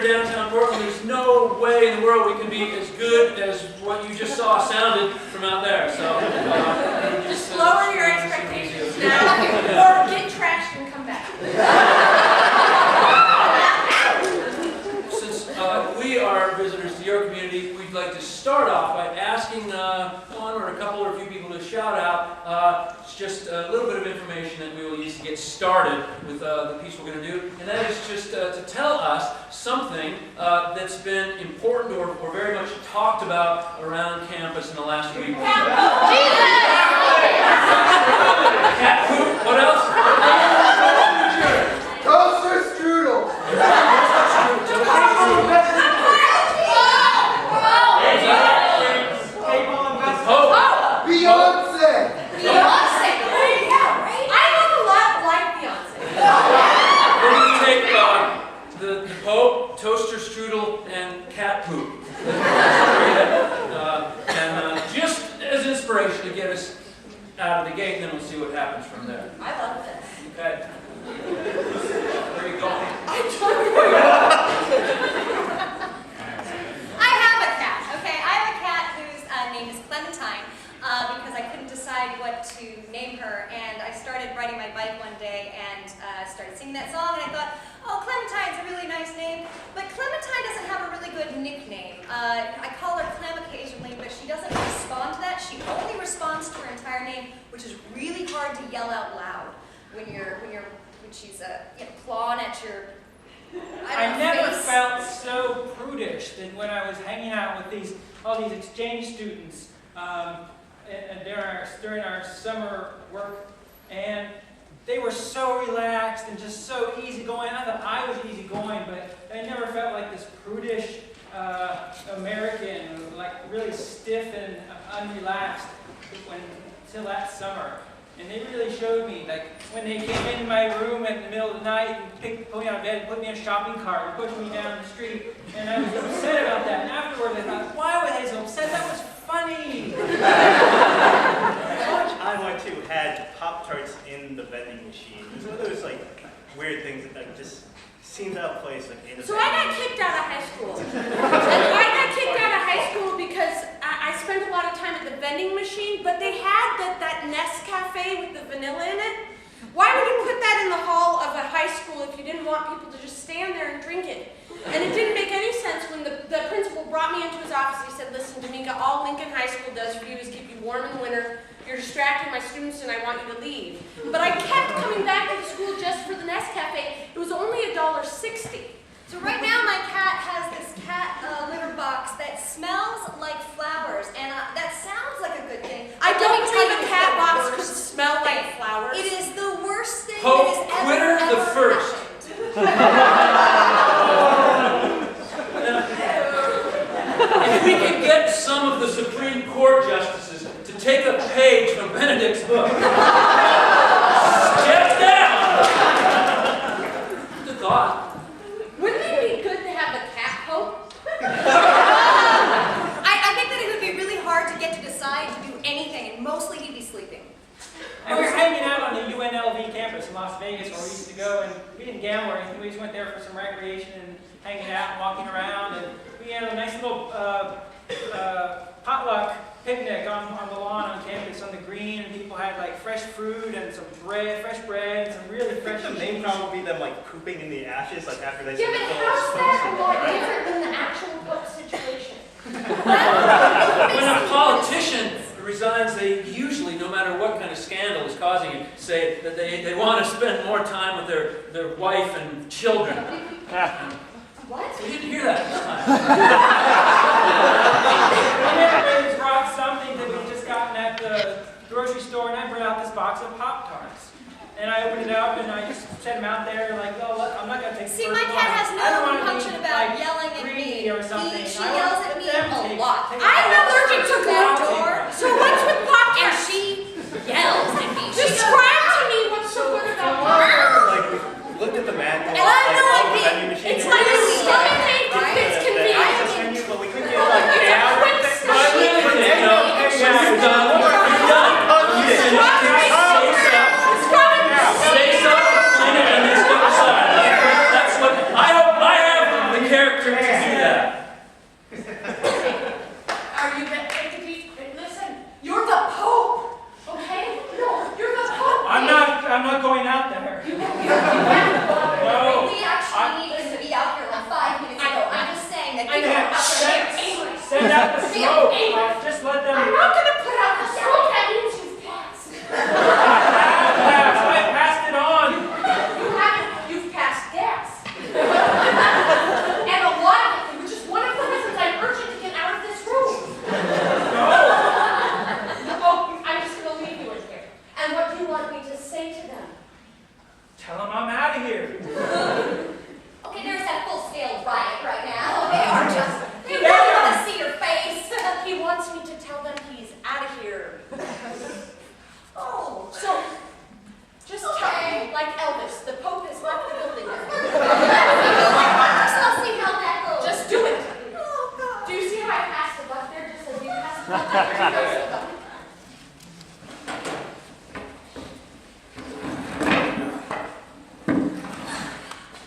here in downtown Portland, there's no way in the world we can be as good as what you just saw sounded from out there. So just lower your expectations now, or get trashed and come back. Since we are visitors to your community, we'd like to start off by asking one or a couple or a few people to shout out just a little bit of information that we will use to get started with the piece we're going to do, and that is just to tell us something that's been important or very much talked about around campus in the last week. Cat poop. What else? Toaster strudel. Beyonce. Beyonce. There you go. I look a lot like Beyonce. We're going to take the Pope, toaster strudel, and cat poop. And just as inspiration to get us out of the gate, and then we'll see what happens from there. I love this. Okay. Where are you going? I have a cat, okay? I have a cat whose name is Clementine because I couldn't decide what to name her, and I started riding my bike one day and started singing that song, and I thought, oh, Clementine's a really nice name, but Clementine doesn't have a really good nickname. I call her Clem occasionally, but she doesn't respond to that. She only responds to her entire name, which is really hard to yell out loud when she's clawing at your. I never felt so prudish than when I was hanging out with all these exchange students and during our summer work, and they were so relaxed and just so easygoing. I thought I was easygoing, but I never felt like this prudish American, like really stiff and unrelaxed until that summer. And they really showed me, like, when they came into my room in the middle of the night and put me out of bed and put me in a shopping cart and pushed me down the street, and I was upset about that. And afterwards I thought, why were they so upset? That was funny. I went to had Pop-Tarts in the vending machine. It was one of those like weird things that just seemed out of place, like in the So I got kicked out of high school. And I got kicked out of high school because I spent a lot of time at the vending machine, but they had that Nescafe with the vanilla in it. Why would you put that in the hall of a high school if you didn't want people to just stand there and drink it? And it didn't make any sense when the principal brought me into his office. He said, listen, Dominga, all Lincoln High School does for you is keep you warm in the winter. You're distracting my students and I want you to leave. But I kept coming back to the school just for the Nescafe. It was only $1.60. So right now my cat has this cat litter box that smells like flowers, and that sounds like a good thing. I Let don't me tell believe you a cat it's the box worst could smell thing. like flowers. It is the worst thing Pope that has Twitter ever the first. If we could get some of the Supreme Court justices to take a page from Benedict's book. Step down! The thought. Wouldn't it be good to have a cat pope? I think that it would be really hard to get to decide to do anything, and mostly he'd be sleeping. And we were hanging out on the UNLV campus in Las Vegas where we used to go, and we didn't gamble or anything. We just went there for some recreation and hanging out and walking around. And we had a nice little potluck picnic on the lawn on campus on the green, and people had like fresh fruit and some fresh bread, and some really fresh The main problem would be them like pooping in the ashes, like after they Yeah, but how's that a lot different than the actual book situation? When a politician resigns, they usually, no matter what kind of scandal is causing it, say that they want to spend more time with their wife and children. What? We didn't hear that this time. And everybody's brought something that we'd just gotten at the grocery store, and I brought out this box of Pop-Tarts. And I opened it up, and I just set them out there, like, oh, look, I'm not going to take the See, first my cat one. has I no don't wanna compunction be, about like, yelling at greedy me. or something. She I want yells at let me them a take- lot. take I'm it. allergic to I'll gluten. take it. So what's with And Pop-Tarts? she yells at me. Describe to me what's so good about Pop-Tarts. Like we looked at the manual, And I have no all the idea. vending machines. It's like a stomach ache that Right? fits They convenient. asked us menu, but we couldn't get like It's a down. quick But snack. really, when you're done, you finish, you're done. Say something, clean it, and then step aside. That's what I hope I have the to do that. Are you listen, you're the Pope, okay? No, you're the Pope. I'm not going out there. You have to go out there. No. We actually needed to be out here like 5 minutes ago. I'm just saying that people are Yeah, out there. send out the smoke. Just let them. I'm not gonna put out the smoke. That means you've passed. I passed it on. You haven't. You've passed gas. And a lot of it, which is one of the reasons I urge you to get out of this room. No. Oh, I'm just gonna leave you in here. And what do you want me to say to them? Tell them I'm out of here. Okay, there's that full-scale riot right now. They are just, they really want to see your face. He wants me to tell them he's out of here. Oh, So, just tell me, like Elvis, the Pope has left the building. just let's see how that goes. Just do it. Oh, God. Do you see how I passed the buck there just as you passed the buck? There goes the buck.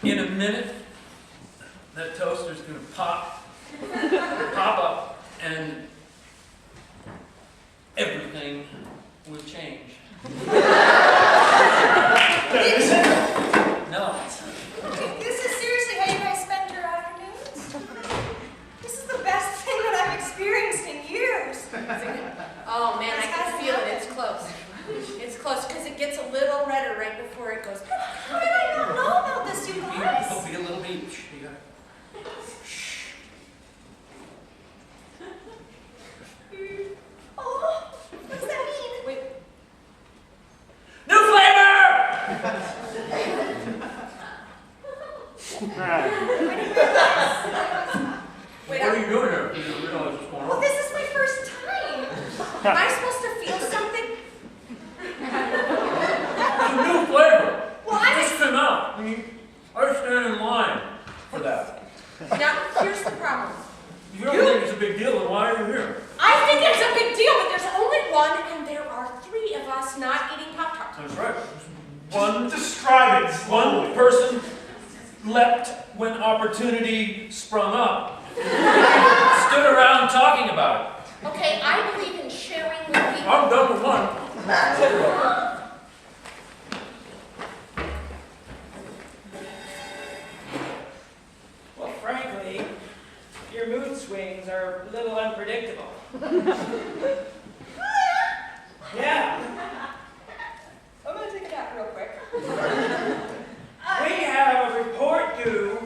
In a minute, that toaster's going to pop up, and everything will change. No. This is seriously how you guys spend your afternoons? This is the best thing that I've experienced in years. Oh man, I can feel it. It's close. It's close because it gets a little redder right before it goes. How did I not know about this, you guys? Don't be a little bit. You gotta. Oh, what does that mean? Wait, New flavor! wait. What are you doing here? You didn't realize what's going Well, on. this is my first time. Am I supposed to feel something? It's a new flavor. Well, It just came out. I stand in line for that. Now, here's the problem. If you don't think it's a big deal, then why are you here? I think it's a big deal, but there's only one, and there are 3 of us not eating Pop-Tarts. That's right. One Describe it slowly. One person leapt when opportunity sprung up. Stood around talking about it. Okay, I believe in sharing with people. I'm done with one. Well, frankly, your mood swings are a little unpredictable. Yeah. I'm gonna take that real quick. We have a report due.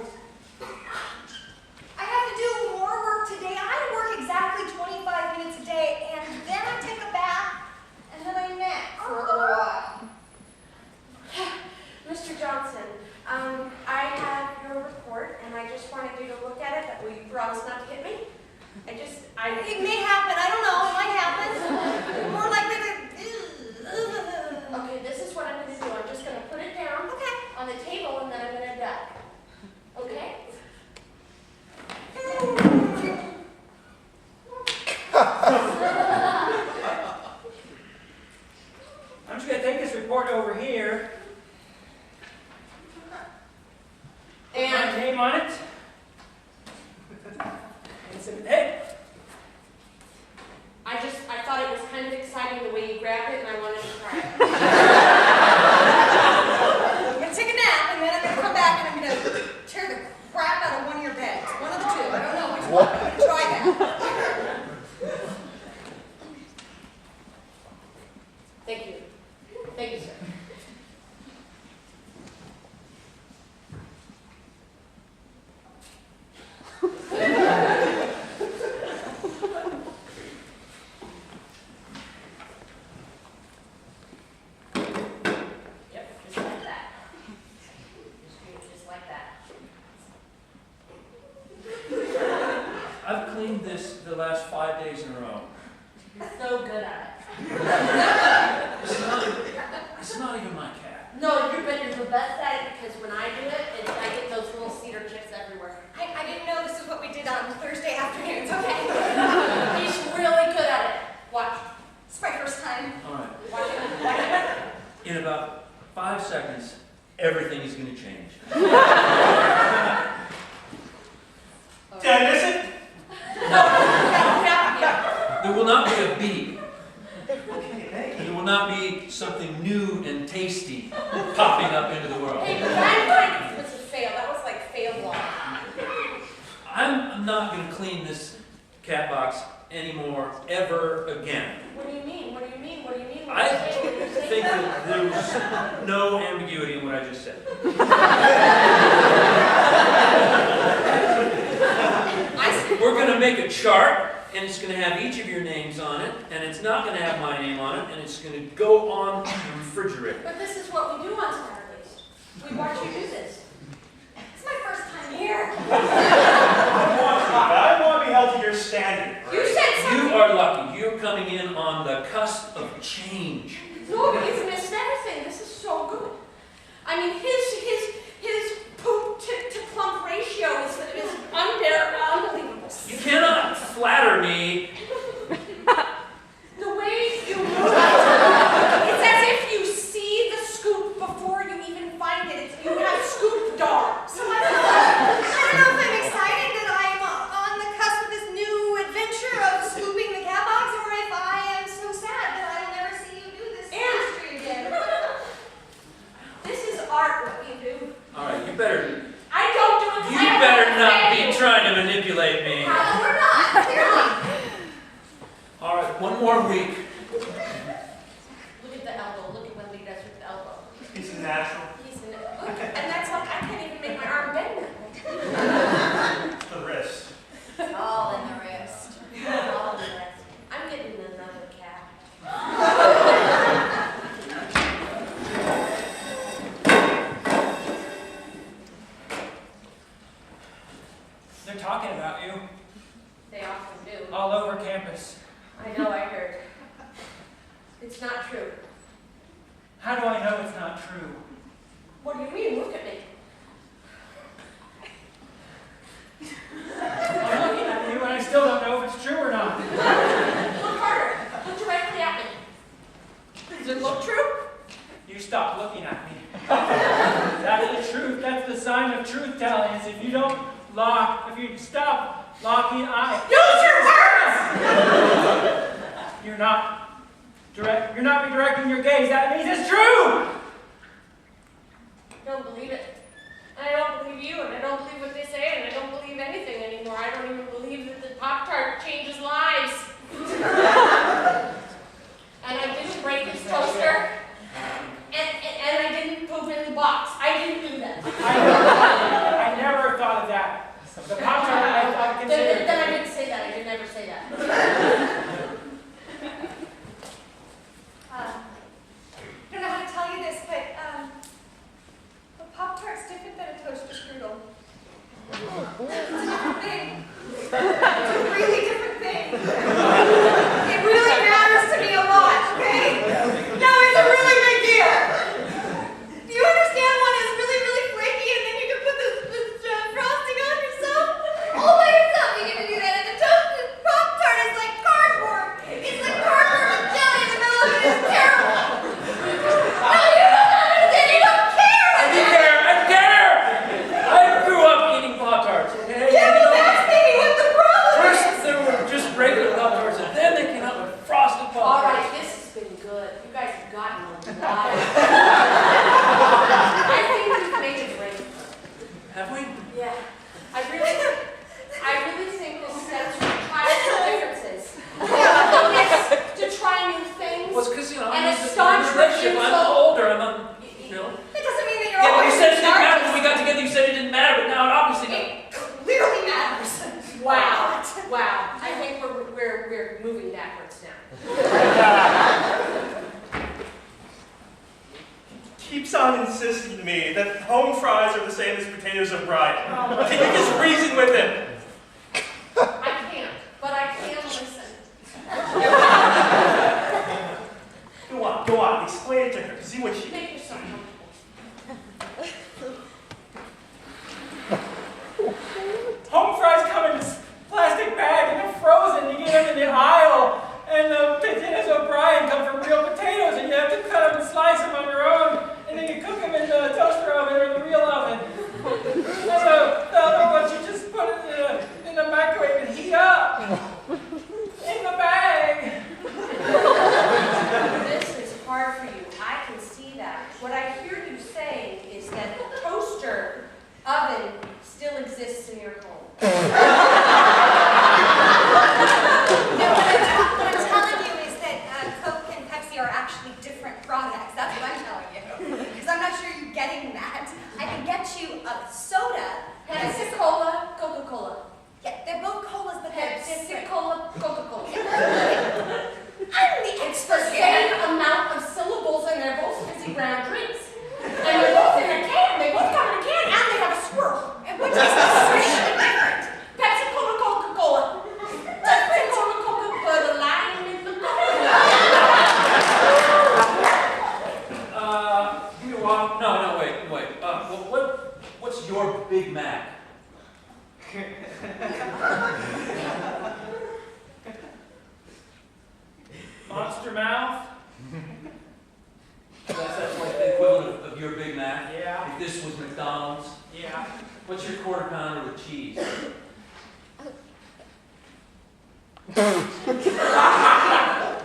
I have to do more work today. I work exactly 25 minutes a day, and then I take a bath, and then I nap for a little while. Mr. Johnson, I have your report, and I just wanted you to look at it, that we promise not to hit me. It may happen. I don't know. It might happen. More likely to. Okay, this is what I'm going to do. I'm just going to put it down Okay. on the table, and then I'm going to duck. Okay? I'm just going to take this report over here. Put my And name on it. And some, hey, I thought it was kind of exciting the way you grabbed it, and I wanted to try it. I'm gonna take a nap, and then I'm gonna come back, and I'm gonna tear the crap out of one of your beds. One of the 2. I don't know which one. I'm gonna try that. Thank you. Thank you, sir. Yep, just like that. Just like that. I've cleaned this the last 5 days in a row. So good at it. It's not even my cat. No, but you're the best at it because when I do it, I get those little cedar chips everywhere. I didn't know this is what we did on Thursday afternoons. Okay. He's really good at it. Watch. It's my first time. All right. Watch it. Watch it. In about 5 seconds, everything is going to change. Then is it? There will not be a B. Okay, thank There you. will not be something new and tasty popping up into the world. Hey, that was a fail. That was like fail law. I'm not going to clean this cat box anymore, ever again. What do you mean? What do you mean? What do you mean? I think that there's no ambiguity in what I just said. We're going to make a chart, and it's going to have each of your names on it, and it's not going to have my name on it, and it's going to go on the refrigerator. But this is what we do on Saturdays. We watch you do this. It's my first time here. I want to be held to your standard. You said something. You are lucky. You're coming in on the cusp of change. No, but you've missed everything. This is so good. I mean, his poop to plump ratio is unbelievable. You cannot flatter me. The way you move, it's as if you see the scoop before you even find it. You have scoop dogs. I don't know if I'm excited that I'm on the cusp of this new adventure of scooping the cat box, or if I am so sad that I will never see you do this mystery again. This is art, what you do. All right, you better I don't do it 'cause You I don't better not understand be you. trying to manipulate me. No, we're not. Clearly. All right, one more week. Look at the elbow. Look at what he does with the elbow. It's natural. And that's like, I can't even make my arm bend that way. The wrist. It's all in the wrist. All the rest. I'm getting another cat. They're talking about you They often do. all over campus. I know, I heard. It's not true. How do I know it's not true? What do you mean? Look at me. I'm looking at you and I still don't know if it's true or not. Look harder. Look directly at me. Does it look true? You stop looking at me. That's the truth. That's the sign of truth telling. Is if you don't lock, if you stop locking eyes. Use your words! You're not redirecting your gaze. That means it's true! I don't believe it. And I don't believe you, and I don't believe what they say, and I don't believe anything anymore. I don't even believe that the Pop-Tart changes lives. And I didn't break this toaster, and I didn't poop in the box. I didn't do that. I never thought of that. The Pop-Tart, I considered. Then I didn't say that. I did never say that. I don't know how to tell you this, but a Pop-Tart's different than a toaster strudel. It's a different thing. It's a really different thing. It really matters to me a lot, okay? No, it's a really big deal. Do you understand one is really, really flaky and then you can put this frosting on yourself? All by yourself, you get to do that. And the toasted Pop-Tart is like cardboard. It's like cardboard with jelly in the middle of it. It's terrible. No, you don't understand. You don't care. I do care. I care. I grew up eating Pop-Tarts, okay? Yeah, You well, know, that's maybe what the problem is. first there were just regular Pop-Tarts, and then they came out with frosted All Pop-Tarts. right, this has been good. You guys have gotten a lot. I think we've made it great. Have we? Yeah. I really think this stems from childhood differences. Willingness to try new things. Well, it's because, you know, And I'm a in staunch a relationship. I'm refusal. older. I'm on, you know. It doesn't mean that you're Yeah, but you always said it in didn't matter charge. when we got together. You said it didn't matter, but now it obviously does. It clearly matters. Wow. Wow. I think we're moving backwards now. Keeps on insisting to me that home fries are the same as potatoes and bride. Can you just reason with him? I can't, but I can listen. Go on, explain it to her. See what she... Make yourself comfortable. Home fries come in this plastic bag and they're frozen. You get them in the aisle, and the potatoes O'Brien come from real potatoes, and you have to cut them and slice them on your own, and then you cook them in the toaster oven or the real oven. And the other ones you just put in the What I'm telling you is that Coke and Pepsi are actually different products. That's what I'm telling you. Because I'm not sure you're getting that. I can get you a soda. Pepsi Cola, Coca-Cola. Yeah, they're both colas, but they're Pepsi different. Cola, Coca-Cola. I'm the It's the expert same here. amount of syllables and they're both 50 gram drinks. And they're both in a can. They both come in a can and they have a swirl. And what tastes extremely different. Pepsi Cola, Coca-Cola. Pepsi Cola, Coca-Cola. The line in the Give me a while. No, wait. What's your Big Mac? Monster Mouth? That's like the equivalent of your Big Mac. Yeah. If this was McDonald's, Yeah. what's your quarter pounder with cheese?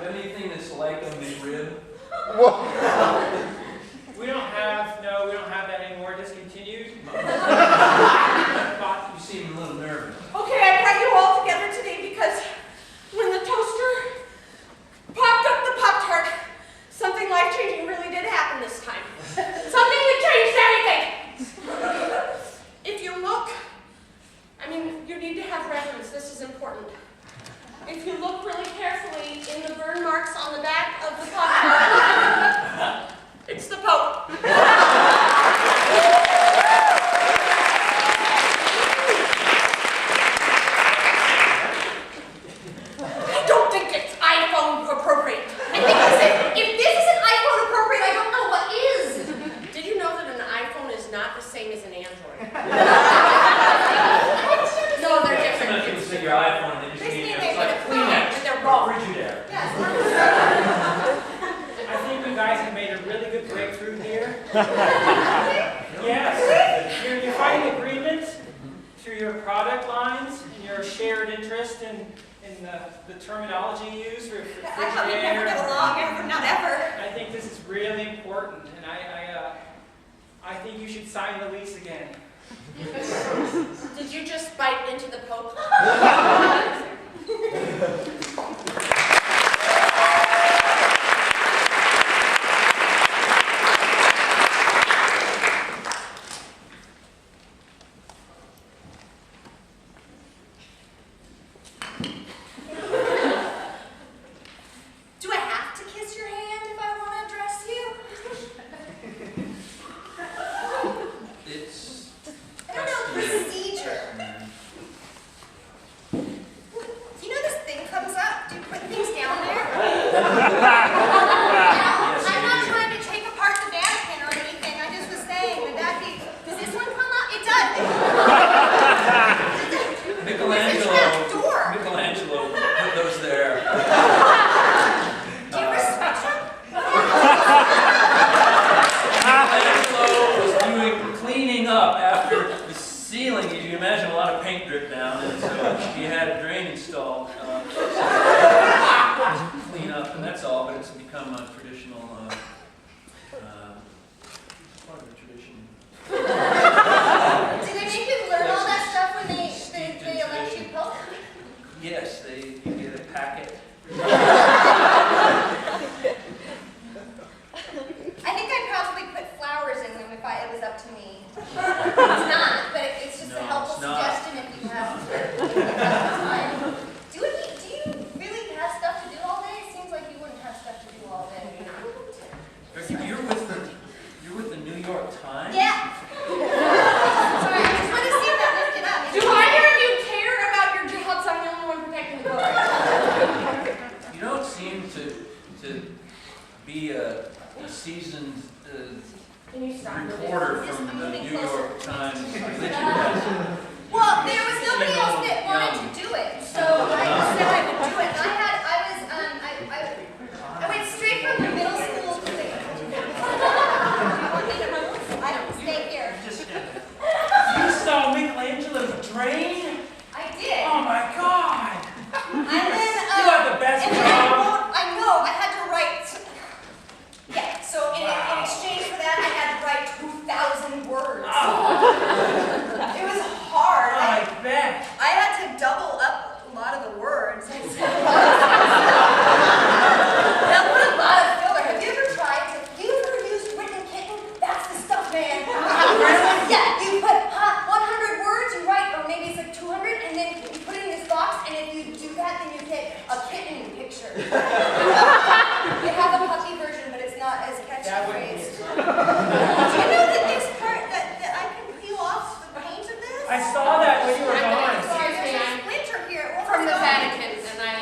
Anything that's like a McRib? We don't have that anymore, discontinued. You seem a little nervous. Okay, I brought you all together today because when the toaster popped up the Pop-Tart, something life-changing really did happen this time. Something that changed everything. If you look, you need to have reference. This is important. If you look really carefully in the burn marks on the back of the Pop-Tart, it's the Pope. I don't think it's iPhone appropriate. I think if this isn't iPhone appropriate, I don't know what is. Did you know that an iPhone is not the same as an Android? No, they're different. Sometimes people say your iPhone, they just mean it's like Kleenex But they're or wrong. Frigidaire. Yes. I think you guys have made a really good breakthrough here. Yes. You're finding agreement through your product lines and your shared interest in the terminology used for I thought we'd never get along, not ever. I think this is really important, and I think you should sign the lease again. Did you just bite into the Pope? Do I have to kiss your hand if I want to address you? It's I don't know procedure. Do you know this thing comes up? Do you put things down there? I'm not trying to take apart the Vatican or anything. I just was saying, does this one come up? It does. Michelangelo put those there. Do you respect him? Michelangelo was doing cleaning up after the ceiling. You can imagine a lot of paint dripped down, and so he had a drain installed. Clean up, and that's all, but it's become a traditional part of the tradition. Did they make you learn all that stuff when they elect you Pope? Yes, you get a packet. I think I'd probably put flowers in them if it was up to me. It's not, but it's just a No, helpful it's not. suggestion if you have time. Do you really have stuff to do all day? It seems like you wouldn't have stuff to do all day. You're with the New York Times? Yeah. Sorry, I just want to see if that lifted up. Do either of you care about your jobs? I'm the only one protecting the Pope. You don't seem to be a seasoned Can you stop reporter Yes, from I'm the moving New closer. York Times religion. Well, there was nobody else that wanted to do it, so I said I would do it. And I went straight from the middle school to the. I don't stay here. You saw Michelangelo's drain? I did. Oh my God! And then, You have the best and then job. I know, I had to write. Yeah, so in exchange for that, I had to write 2,000 words. Oh, It was hard. I bet. and then you put it in this box, and if you do that, then you get a kitten picture. They have a puppy version, but it's not as catchy phrased. Do you know that this part, that I can peel off the paint of this? I saw that when you were gone. Sorry, there's a splinter here. What From was the that? Vatican, and I.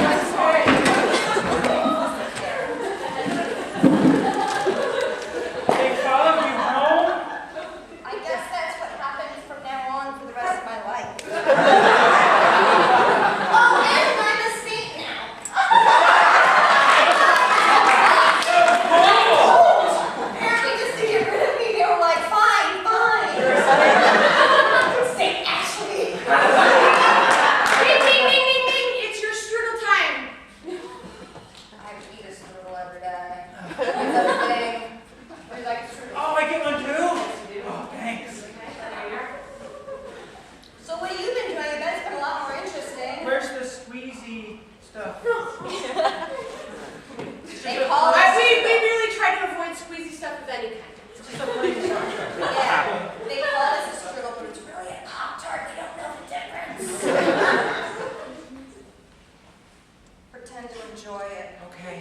I'm sorry. They followed you home? I guess that's what happens from now on for the rest of my life. Oh, and I'm a saint now. Apparently, just to get rid of me, they were like, fine, fine. Saint Ashley. Ding, ding, ding, ding, ding! It's your strudel time. I eat a strudel every day. What's up, thing? Would you like a strudel? Oh, I get one too? Oh, thanks. So what have you been doing? I bet it's been a lot more interesting. Where's the squeezy stuff? They call us... We really try to avoid squeezy stuff of any kind. It's just a plain structure. Yeah, they call us a strudel, but it's really a Pop-Tart. They don't know the difference. Pretend to enjoy it. Okay.